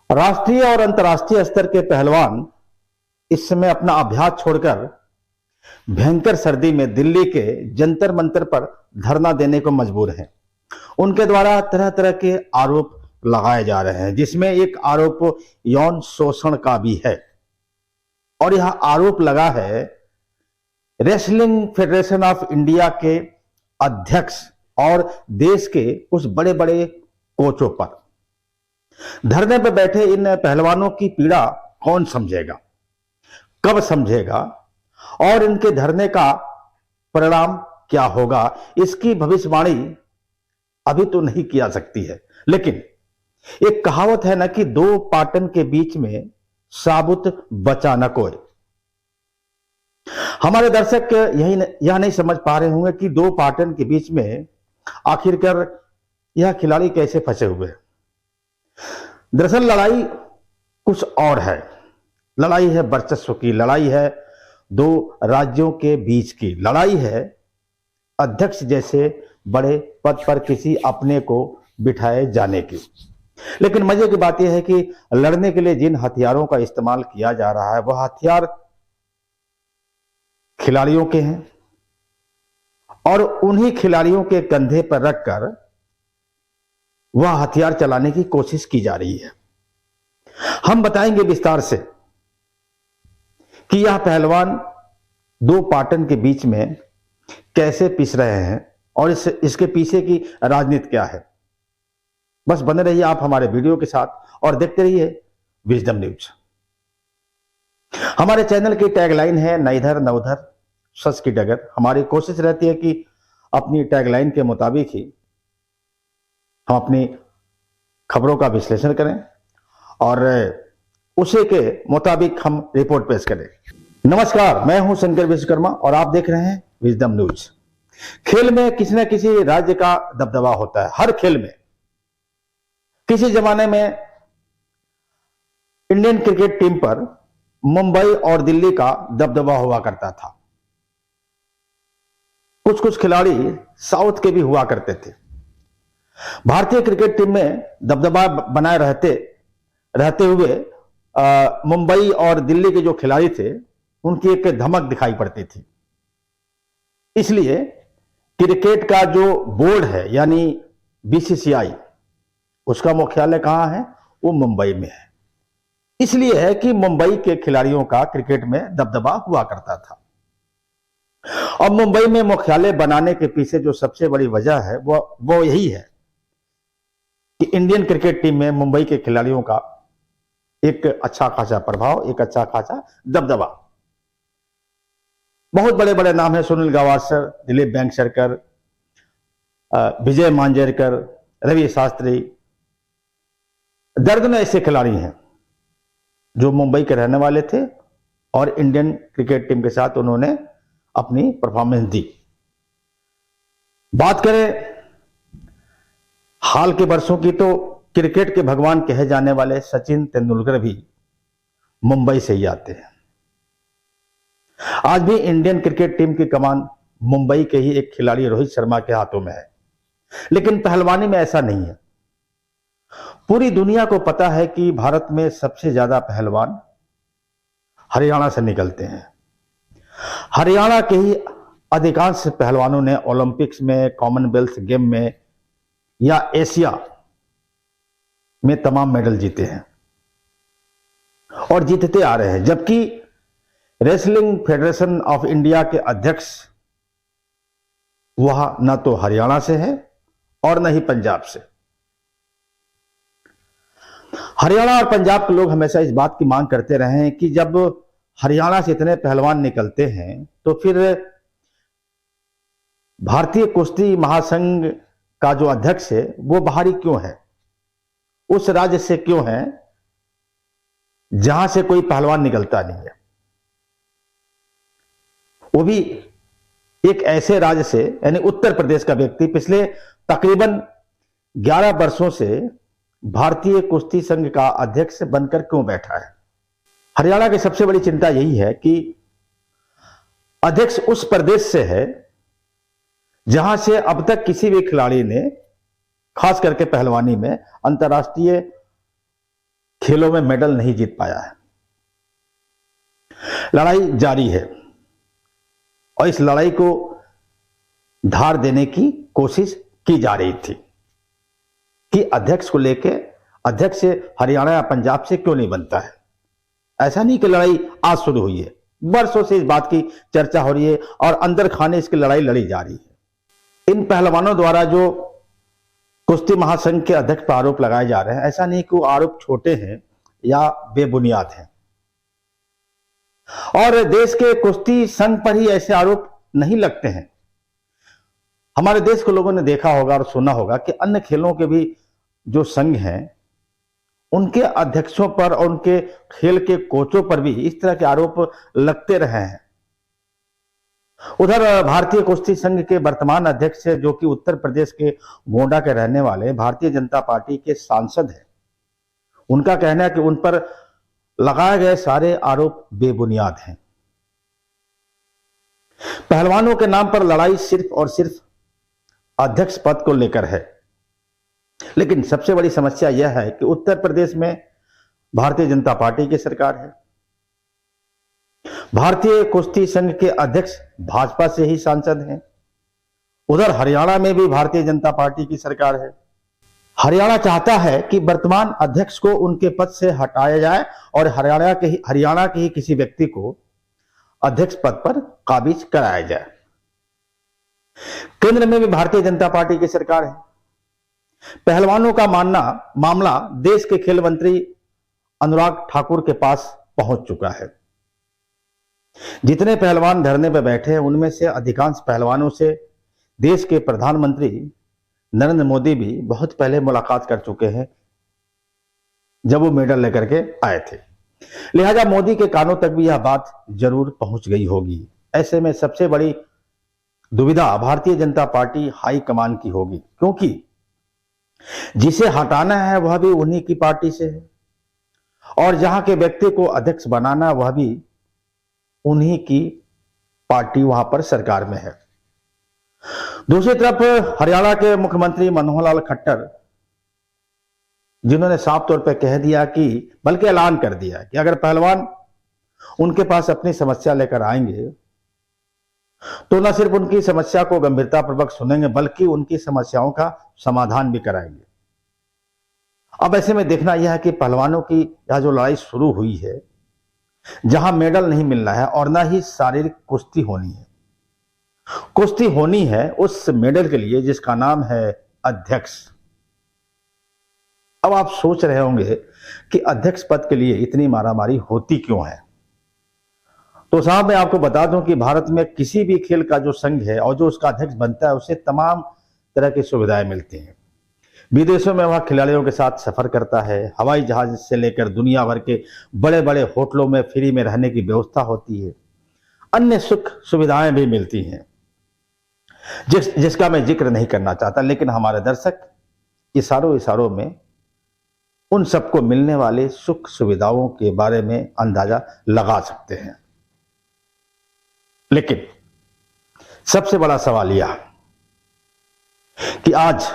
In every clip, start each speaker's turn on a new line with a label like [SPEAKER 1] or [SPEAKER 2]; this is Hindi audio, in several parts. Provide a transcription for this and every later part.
[SPEAKER 1] राष्ट्रीय और अंतर्राष्ट्रीय स्तर के पहलवान इस समय अपना अभ्यास छोड़कर भयंकर सर्दी में दिल्ली के जंतर मंतर पर धरना देने को मजबूर हैं। उनके द्वारा तरह तरह के आरोप लगाए जा रहे हैं, जिसमें एक आरोप यौन शोषण का भी है। और यह आरोप लगा है रेसलिंग फेडरेशन ऑफ इंडिया के अध्यक्ष और देश के कुछ बड़े बड़े कोचों पर। धरने पर बैठे इन पहलवानों की पीड़ा कौन समझेगा, कब समझेगा और इनके धरने का परिणाम क्या होगा, इसकी भविष्यवाणी अभी तो नहीं की जा सकती है। लेकिन एक कहावत है ना कि दो पाटन के बीच में साबुत बचा न कोई। हमारे दर्शक यह नहीं समझ पा रहे होंगे कि दो पाटन के बीच में आखिरकार यह खिलाड़ी कैसे फंसे हुए हैं। दरअसल लड़ाई कुछ और है। लड़ाई है वर्चस्व की, लड़ाई है दो राज्यों के बीच की, लड़ाई है अध्यक्ष जैसे बड़े पद पर किसी अपने को बिठाए जाने की। लेकिन मजे की बात यह है कि लड़ने के लिए जिन हथियारों का इस्तेमाल किया जा रहा है वह हथियार खिलाड़ियों के हैं और उन्हीं खिलाड़ियों के कंधे पर रखकर वह हथियार चलाने की कोशिश की जा रही है। हम बताएंगे विस्तार से कि यह पहलवान दो पाटन के बीच में कैसे पिस रहे हैं और इसके पीछे की राजनीति क्या है। बस बने रहिए आप हमारे वीडियो के साथ और देखते रहिए विजडम न्यूज। हमारे चैनल की टैगलाइन है न इधर न उधर, सच की डगर। हमारी कोशिश रहती है कि अपनी टैगलाइन के मुताबिक ही हम अपनी खबरों का विश्लेषण करें और उसी के मुताबिक हम रिपोर्ट पेश करें। नमस्कार, मैं हूं शंकर विश्वकर्मा और आप देख रहे हैं विजडम न्यूज। खेल में किसी न किसी राज्य का दबदबा होता है, हर खेल में। किसी जमाने में इंडियन क्रिकेट टीम पर मुंबई और दिल्ली का दबदबा हुआ करता था। कुछ कुछ खिलाड़ी साउथ के भी हुआ करते थे। भारतीय क्रिकेट टीम में दबदबा बनाए रहते हुए मुंबई और दिल्ली के जो खिलाड़ी थे उनकी एक धमक दिखाई पड़ती थी। इसलिए क्रिकेट का जो बोर्ड है यानी बीसीसीआई, उसका मुख्यालय कहां है? वो मुंबई में है। इसलिए है कि मुंबई के खिलाड़ियों का क्रिकेट में दबदबा हुआ करता था। और मुंबई में मुख्यालय बनाने के पीछे जो सबसे बड़ी वजह है वो यही है कि इंडियन क्रिकेट टीम में मुंबई के खिलाड़ियों का एक अच्छा खासा प्रभाव, एक अच्छा खासा दबदबा। बहुत बड़े बड़े नाम हैं, सुनील गावस्कर, दिलीप वेंगसरकर, विजय मांजरेकर, रवि शास्त्री, दर्जनों ऐसे खिलाड़ी हैं जो मुंबई के रहने वाले थे और इंडियन क्रिकेट टीम के साथ उन्होंने अपनी परफॉर्मेंस दी। बात करें हाल के वर्षों की तो क्रिकेट के भगवान कहे जाने वाले सचिन तेंदुलकर भी मुंबई से ही आते हैं। आज भी इंडियन क्रिकेट टीम की कमान मुंबई के ही एक खिलाड़ी रोहित शर्मा के हाथों में है। लेकिन पहलवानी में ऐसा नहीं है। पूरी दुनिया को पता है कि भारत में सबसे ज्यादा पहलवान हरियाणा से निकलते हैं। हरियाणा के ही अधिकांश पहलवानों ने ओलंपिक्स में, कॉमनवेल्थ गेम में या एशिया में तमाम मेडल जीते हैं और जीतते आ रहे हैं। जबकि रेसलिंग फेडरेशन ऑफ इंडिया के अध्यक्ष वह न तो हरियाणा से है और न ही पंजाब से। हरियाणा और पंजाब के लोग हमेशा इस बात की मांग करते रहे हैं कि जब हरियाणा से इतने पहलवान निकलते हैं तो फिर भारतीय कुश्ती महासंघ का जो अध्यक्ष है वो बाहरी क्यों है? उस राज्य से क्यों है जहां से कोई पहलवान निकलता नहीं है? वो भी एक ऐसे राज्य से, यानी उत्तर प्रदेश का व्यक्ति पिछले तकरीबन 11 वर्षों से भारतीय कुश्ती संघ का अध्यक्ष बनकर क्यों बैठा है? हरियाणा की सबसे बड़ी चिंता यही है कि अध्यक्ष उस प्रदेश से है जहां से अब तक किसी भी खिलाड़ी ने, खास करके पहलवानी में, अंतर्राष्ट्रीय खेलों में मेडल नहीं जीत पाया है। लड़ाई जारी है और इस लड़ाई को धार देने की कोशिश की जा रही थी कि अध्यक्ष को लेके अध्यक्ष से हरियाणा या पंजाब से क्यों नहीं बनता है। ऐसा नहीं कि लड़ाई आज शुरू हुई है, बरसों से इस बात की चर्चा हो रही है और अंदर खाने इसकी लड़ाई लड़ी जा रही है। इन पहलवानों द्वारा जो कुश्ती महासंघ के अध्यक्ष पर आरोप लगाए जा रहे हैं, ऐसा नहीं कि वो आरोप छोटे हैं या बेबुनियाद हैं। और देश के कुश्ती संघ पर ही ऐसे आरोप नहीं लगते हैं। हमारे देश के लोगों ने देखा होगा और सुना होगा कि अन्य खेलों के भी जो संघ हैं उनके अध्यक्षों पर और उनके खेल के कोचों पर भी इस तरह के आरोप लगते रहे हैं। उधर भारतीय कुश्ती संघ के वर्तमान अध्यक्ष जो कि उत्तर प्रदेश के गोंडा के रहने वाले भारतीय जनता पार्टी के सांसद हैं, उनका कहना है कि उन पर लगाए गए सारे आरोप बेबुनियाद हैं। पहलवानों के नाम पर लड़ाई सिर्फ और सिर्फ अध्यक्ष पद को लेकर है। लेकिन सबसे बड़ी समस्या यह है कि उत्तर प्रदेश में भारतीय जनता पार्टी की सरकार है। भारतीय कुश्ती संघ के अध्यक्ष भाजपा से ही सांसद हैं। उधर हरियाणा में भी भारतीय जनता पार्टी की सरकार है। हरियाणा चाहता है कि वर्तमान अध्यक्ष को उनके पद से हटाया जाए और हरियाणा के ही किसी व्यक्ति को अध्यक्ष पद पर काबिज कराया जाए। केंद्र में भी भारतीय जनता पार्टी की सरकार है। पहलवानों का मामला देश के खेल मंत्री अनुराग ठाकुर के पास पहुंच चुका है। जितने पहलवान धरने पर बैठे हैं उनमें से अधिकांश पहलवानों से देश के प्रधानमंत्री नरेंद्र मोदी भी बहुत पहले मुलाकात कर चुके हैं जब वो मेडल लेकर के आए थे। लिहाजा मोदी के कानों तक भी यह बात जरूर पहुंच गई होगी। ऐसे में सबसे बड़ी दुविधा भारतीय जनता पार्टी हाईकमान की होगी, क्योंकि जिसे हटाना है वह भी उन्हीं की पार्टी से है और जहां के व्यक्ति को अध्यक्ष बनाना वह भी उन्हीं की पार्टी वहां पर सरकार में है। दूसरी तरफ हरियाणा के मुख्यमंत्री मनोहर लाल खट्टर, जिन्होंने साफ तौर पर कह दिया कि बल्कि ऐलान कर दिया कि अगर पहलवान उनके पास अपनी समस्या लेकर आएंगे तो न सिर्फ उनकी समस्या को गंभीरतापूर्वक सुनेंगे बल्कि उनकी समस्याओं का समाधान भी कराएंगे। अब ऐसे में देखना यह है कि पहलवानों की यह जो लड़ाई शुरू हुई है, जहां मेडल नहीं मिलना है और ना ही शारीरिक कुश्ती होनी है, कुश्ती होनी है उस मेडल के लिए जिसका नाम है अध्यक्ष। अब आप सोच रहे होंगे कि अध्यक्ष पद के लिए इतनी मारामारी होती क्यों है। तो साहब मैं आपको बता दूं कि भारत में किसी भी खेल का जो संघ है और जो उसका अध्यक्ष बनता है उसे तमाम तरह की सुविधाएं मिलती हैं। विदेशों में वह खिलाड़ियों के साथ सफर करता है, हवाई जहाज से लेकर दुनिया भर के बड़े बड़े होटलों में फ्री में रहने की व्यवस्था होती है, अन्य सुख सुविधाएं भी मिलती हैं जिसका मैं जिक्र नहीं करना चाहता। लेकिन हमारे दर्शक इशारों में उन सबको मिलने वाले सुख सुविधाओं के बारे में अंदाजा लगा सकते हैं। लेकिन सबसे बड़ा सवाल यह कि आज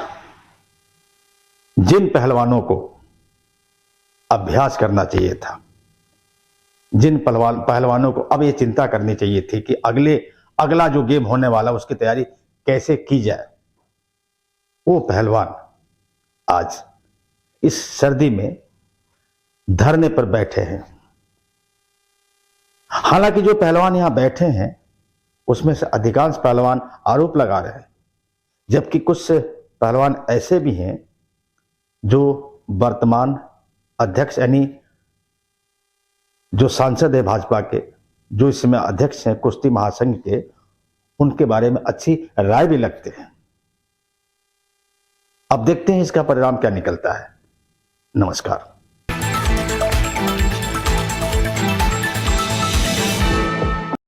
[SPEAKER 1] जिन पहलवानों को अभ्यास करना चाहिए था, जिन पहलवानों को अब ये चिंता करनी चाहिए थी कि अगला जो गेम होने वाला उसकी तैयारी कैसे की जाए, वो पहलवान आज इस सर्दी में धरने पर बैठे हैं। हालांकि जो पहलवान यहां बैठे हैं उसमें से अधिकांश पहलवान आरोप लगा रहे हैं, जबकि कुछ पहलवान ऐसे भी हैं जो वर्तमान अध्यक्ष यानी जो सांसद है भाजपा के, जो इस समय अध्यक्ष हैं कुश्ती महासंघ के, उनके बारे में अच्छी राय भी लगते हैं। अब देखते हैं इसका परिणाम क्या निकलता है। नमस्कार।